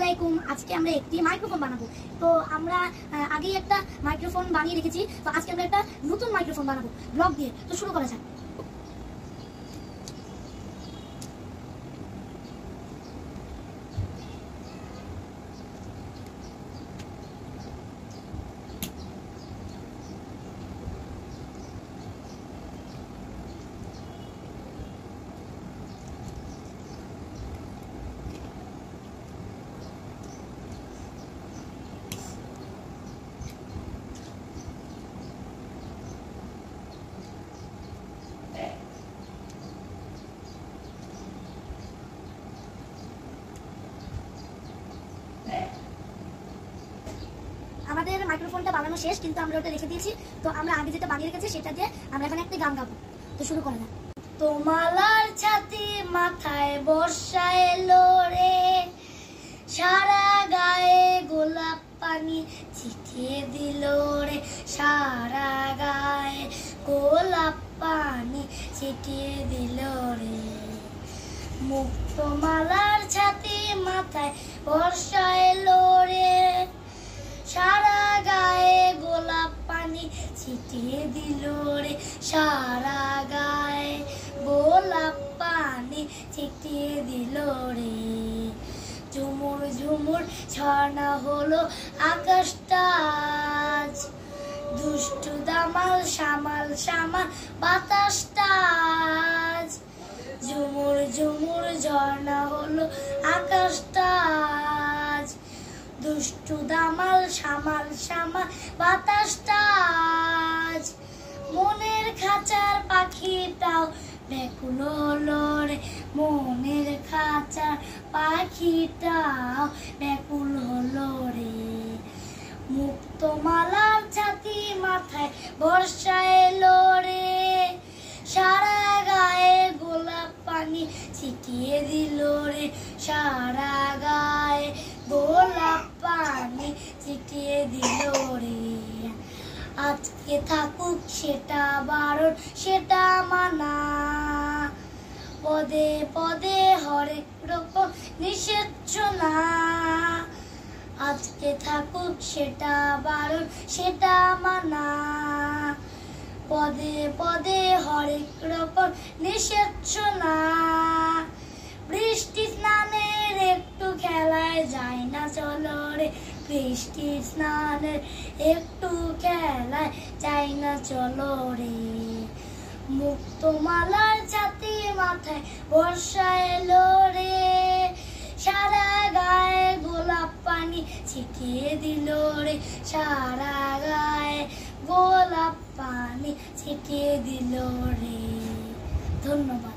আলাইকুম। আজকে আমরা একটি মাইক্রোফোন বানাবো। তো আমরা আগেই একটা মাইক্রোফোন বানিয়ে রেখেছি, তো আজকে আমরা একটা নতুন মাইক্রোফোন বানাবো ব্লক দিয়ে। তো শুরু করা যাক। আমাদের মাইক্রোফোনটা বানানো শেষ, কিন্তু আমরা ওটা রেখে দিয়েছি। তো আমরা আগে যেটা বানিয়ে রেখেছি সেটা দিয়ে আমরা এখানে একটা গান গাবো। তো শুরু করা যাক। তোমালার ছাতি মাথায় বর্ষা এলো রে, সারা গায়ে গোলাপ পানি ছিটিয়ে দিল রে, সারা গায়ে গোলাপ পানি ছিটিয়ে দিল রে। মুক্তমালার ছাতি মাথায় বর্ষা এলো রে, সারা গায়ে গোলাপ পানি ছিটিয়ে দিল রে, সারা গায়ে গোলাপ পানি ছিটিয়ে দিল রে। ঝুমুর ঝুমুর ঝর্ণা হলো আকাশটা আজ, দুষ্টু দামাল সামাল সামাল বাতাসটা আজ। ঝুমুর ঝুমুর ঝর্ণা হলো আকাশটা আজ, দুষ্টু দামাল সামাল সামাল বাতাসটা আজ। মনের খাঁচার পাখিটাও ব্যাকুল হলো রে, মনের খাঁচার পাখিটাও ব্যাকুল হলো রে। মুক্তমালার ছাতি মাথায় বর্ষা এলো রে, সারা গায়ে গোলাপ পানি ছিটিয়ে দিল রে, সারা গায়ে গোলাপ পানি ছিটিয়ে দিল রে। আজকে থাকুক সেটা বারণ সেটা মানা, পদে পদে হরেক রকম নিষেধ না। আজকে থাকুক সেটা বারণ সেটা মানা, পদে পদে হরেক রকম নিষেধ না। বৃষ্টি স্নানের একটু খেলায় যায় না চলো রে, বৃষ্টি স্নানের একটু খেলায় যায় না চলো রে। মুক্তমালার ছাতি মাথায় বর্ষা এলো রে, সারা গায়ে গোলাপ পানি ছিটিয়ে দিল রে, সারা গায়ে গোলাপ পানি ছিটিয়ে দিল রে। ধন্যবাদ।